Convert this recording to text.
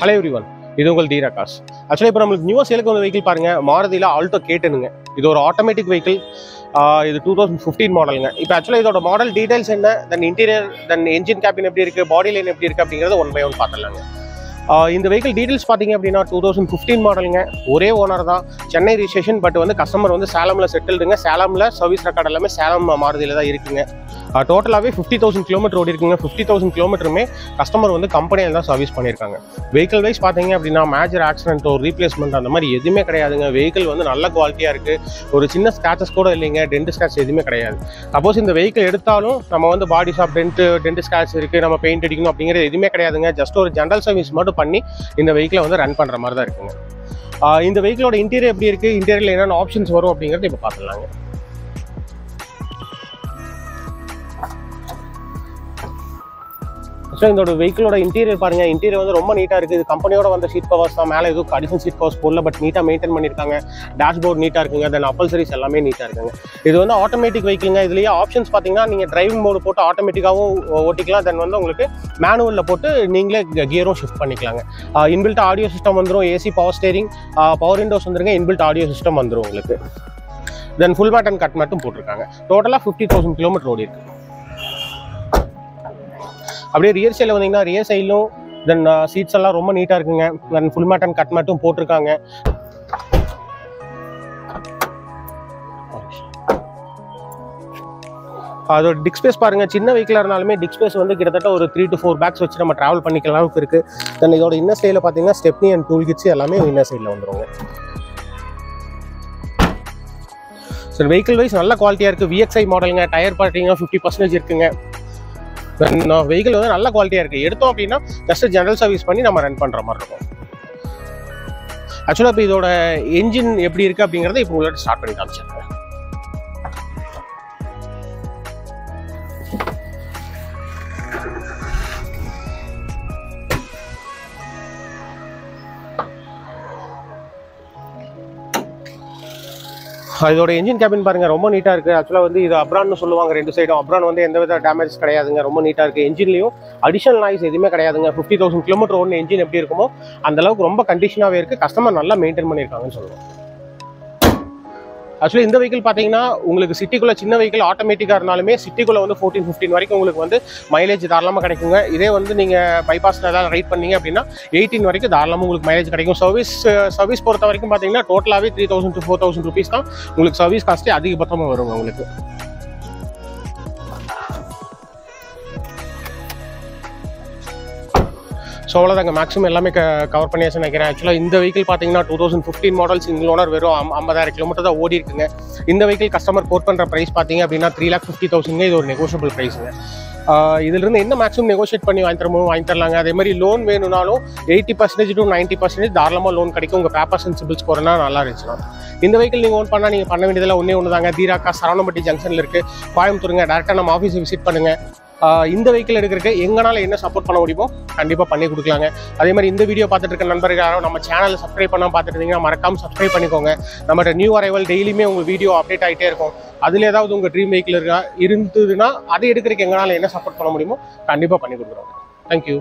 Hello everyone, இது உங்கள் தீரா காஸ். ஆக்சுவலாக இப்போ நம்மளுக்கு நியூவாக சேலுக்கு வந்த வெஹிக்கிள் பாருங்கள், மாருதியில் ஆல்டோ K10ங்க. இது ஒரு ஆட்டோமேட்டிக் வெஹிக்கிள். இது 2015 மாடலுங்க. இப்போ ஆக்சுவலாக இதோட மாடல் டீடைல்ஸ் என்ன, தென் இன்டீரியர், தென் என்ஜின் கேபின் எப்படி இருக்குது, பாடி லைன் எப்படி இருக்குது அப்படிங்கிறத ஒன் பை ஒன் பார்த்துடலாங்க. இந்த வெஹிக்கிள் டீடைல்ஸ் பார்த்தீங்க அப்படின்னா 2015 மாடலுங்க. ஒரே ஓனர் தான், சென்னை ரிஜிஸ்ட்ரேஷன். பட் வந்து கஸ்டமர் வந்து சேலமில் செட்டில்டுங்க. சேலமில் சர்வீஸ் ரெக்கார்ட் எல்லாமே சேலம் மாருதியில் தான் இருக்குங்க. டோட்டலாகவே 50,000 கிலோமீட்டர் ஓடி இருக்குங்க. 50,000 கிலோமீட்டருமே கஸ்டமர் வந்து கம்பெனியில் தான் சர்வீஸ் பண்ணியிருக்காங்க. வெஹிக்கிள் வைஸ் பார்த்தீங்க அப்படின்னா மேஜர் ஆக்சிடென்ட்டோ ரீப்ளேஸ்மெண்ட் அந்த மாதிரி எதுவுமே கிடையாதுங்க. வெஹிக்கிள் வந்து நல்ல குவாலிட்டியாக இருக்குது. ஒரு சின்ன ஸ்க்ராச்சஸ் கூட இல்லைங்க, டென்ட் ஸ்க்ராச் எதுவுமே கிடையாது. சப்போஸ் இந்த வெஹிக்கிள் எடுத்தாலும் நம்ம வந்து பாடி ஷாப் டென்ட் ஸ்க்ராச் இருக்குது, நம்ம பெயிண்ட் அடிக்கணும் அப்படிங்கிறது எதுவுமே கிடையாதுங்க. ஜஸ்ட் ஒரு ஜென்ரல் சர்வீஸ் மட்டும் பண்ணி இந்த வெஹிக்கிளை வந்து ரன் பண்ணுற மாதிரி தான் இருக்குங்க. இந்த வெஹிக்கிளோட இன்டீரியர் எப்படி இருக்குது, இன்டீரியரில் என்னென்ன ஆப்ஷன்ஸ் வரும் அப்படிங்கிறது இப்போ பார்த்துடலாங்க. ஸோ இதோட வெஹிக்கிளோட இன்டீரியர் பாருங்கள். இன்டீரியர் வந்து ரொம்ப நீட்டாக இருக்குது. இது கம்பெனியோட வந்த சீட் கவர்ஸ் தான். மேலே எதுவும் அடிஷனல் சீட் கவர்ஸ் போடல, பட் நீட்டாக மெயின்டைன் பண்ணியிருக்காங்க. டேஷ்போர்ட் நீட்டாக இருக்குங்க. தென் அப்பல்சரிஸ் எல்லாமே நீட்டாக இருக்குங்க. இது வந்து ஆட்டோமேட்டிக் வெஹிக்கிளுங்க. இதுலேயே ஆப்ஷன்ஸ் பார்த்தீங்கன்னா நீங்கள் டிரைவிங் மோடு போட்டு ஆட்டோமேட்டிக்காகவும் ஓட்டிக்கலாம். தென் வந்து உங்களுக்கு மேனுவலில் போட்டு நீங்களே கியரும் ஷிஃப்ட் பண்ணிக்கலாங்க. இன்பில்ட் ஆடியோ சிஸ்டம் வந்துடும். AC, power steering, power windows வந்துருங்க. இன்பில்ட் ஆடியோ சிஸ்டம் வந்துடும் உங்களுக்கு. Then full mat and cut மேட்டும் போட்டிருக்காங்க. டோட்டலாக 50,000 கிலோமீட்டர் ஓடி இருக்கு. அப்படியே ரியர் சைடில் வந்தீங்கன்னா ரியர் சைட்லும் தென் சீட்ஸ் எல்லாம் ரொம்ப நீட்டாக இருக்குங்க. Then full mat and cut மேட்டும் போட்டிருக்காங்க. அதோட டிக் ஸ்பேஸ் பாருங்கள். சின்ன வெஹிக்கிளாக இருந்தாலுமே டிக் ஸ்பேஸ் வந்து கிட்டத்தட்ட ஒரு 3 to 4 பேக்ஸ் வச்சு நம்ம ட்ராவல் பண்ணிக்கிற அளவுக்கு இருக்குது. தென் இதோட இன்னர் சைடில் பார்த்தீங்கன்னா ஸ்டெப்னி அண்ட் டூல் கிட்ஸ் எல்லாமே இன்னர் சைடில் வந்துடுங்க. சார் வெஹிக்கிள் வைஸ் நல்ல குவாலிட்டியாக இருக்குது. VXI மாடலுங்க. டயர் பார்த்தீங்கன்னா 50% இருக்குங்க. வெஹிக்கிள் வந்து நல்ல குவாலிட்டியாக இருக்குது. எடுத்தோம் அப்படின்னா ஜஸ்ட் ஜென்ரல் சர்வீஸ் பண்ணி நம்ம ரன் பண்ணுற மாதிரி இருக்கும். ஆக்சுவலாக இப்போ இதோட என்ஜின் எப்படி இருக்குது அப்படிங்கிறத இப்போ உங்கள்கிட்ட ஸ்டார்ட் பண்ணி காமிச்சிருக்கேன். இதோட என்ஜின் கேபின் பாருங்கள், ரொம்ப நீட்டாக இருக்குது. ஆக்சுவலாக வந்து இது அப்ரான்னு சொல்லுவாங்க. ரெண்டு சைடும் அப்ரான் வந்து எந்த வித டேமேஜ் கிடையாதுங்க. ரொம்ப நீட்டாக இருக்குது. என்ஜின்லையும் அடிஷனல் நாய்ஸ் எதுவுமே கிடையாதுங்க. 50,000 கிலோமீட்டர் ஓடின என்ஜின் எப்படி இருக்குமோ அந்த அளவுக்கு ரொம்ப கண்டிஷனாகவே இருக்குது. கஸ்டமர் நல்லா மெயின்டைன் பண்ணியிருக்காங்கன்னு சொல்லுவோம். ஆக்சுவலி இந்த வெஹிக்கிள் பார்த்தீங்கன்னா உங்களுக்கு சிட்டிக்குள்ளே சின்ன வெஹிக்கிள் ஆட்டோமேட்டிக்காக இருந்தாலுமே சிட்டிக்குள்ளே வந்து 14-15 வரைக்கும் உங்களுக்கு வந்து மைலேஜ் தாராளமாக கிடைக்குங்க. இதே வந்து நீங்கள் பைபாஸில் ஏதாவது ரைட் பண்ணீங்க அப்படின்னா 18 வரைக்கும் தாராளமாக உங்களுக்கு மைலேஜ் கிடைக்கும். சர்வீஸ் பொறுத்த வரைக்கும் பார்த்தீங்கன்னா டோட்டலாகவே 3,000 to 4,000 rupees தான் உங்களுக்கு சர்வீஸ் காஸ்ட்டே அதிகபட்சமாக வருங்க உங்களுக்கு. ஸோ அவ்வளோதாங்க, மேக்ஸிமம் எல்லாமே கவர் பண்ணியாச்சு நினைக்கிறேன். ஆக்சுவலாக இந்த வெஹிக்கிள் பார்த்தீங்கன்னா 2015 மாடல் சிங்கிள் ஓனர், வெறும் 50,000 கிலோமீட்டர் தான் ஓடி இருக்குங்க. இந்த வெஹிக்கிள் கஸ்டமர் கோட் பண்ணுற ப்ரைஸ் பார்த்தீங்க அப்படின்னா 3,50,000. இது ஒரு நெகோஷியபிள் ப்ரைஸுங்க. இதிலிருந்து என்ன மேக்ஸிமம் நெகோஷியேட் பண்ணி வாங்கி தரலாங்க. அதே மாதிரி லோன் வேணும்னாலும் 80% to 90% தாராளமாக லோன் கிடைக்கும். உங்கள் பேப்பர்ஸ் அண்ட் சிபில் ஸ்கோர்னா நல்லா இருந்துச்சுன்னா இந்த வெஹிக்கிள் நீங்கள் ஓன் பண்ணால் நீங்கள் பண்ண வேண்டியதில் ஒன்று தாங்க. தீரா காஸ் சரவணம்பட்டி ஜங்ஷனில் இருக்குது, கோயம்புத்தூருங்க. டேரெக்டாக நம்ம ஆஃபீஸை விசிட் பண்ணுங்கள். இந்த வெஹிக்கிள் எடுக்கிறதுக்கு எங்களால் என்ன சப்போர்ட் பண்ண முடியுமோ கண்டிப்பாக பண்ணி கொடுக்கலாங்க. அதே மாதிரி இந்த வீடியோ பார்த்துட்டு இருக்க நண்பர்கள் யாரும் நம்ம சேனலை சப்ஸ்கிரைப் பண்ணால் பார்த்துட்டு இருந்தீங்கன்னா மறக்காமல் சப்ஸ்கிரைப் பண்ணிக்கோங்க. நம்மகிட்ட நியூ அரைவல் டெய்லியுமே உங்கள் வீடியோ அப்டேட் ஆகிட்டே இருக்கும். அதில் ஏதாவது உங்கள் ட்ரீம் வெஹிக்கிள் இருந்ததுன்னா அதை எடுக்கிறதுக்கு எங்களால் என்ன சப்போர்ட் பண்ண முடியுமோ கண்டிப்பாக பண்ணி கொடுக்குறோங்க. தேங்க்யூ.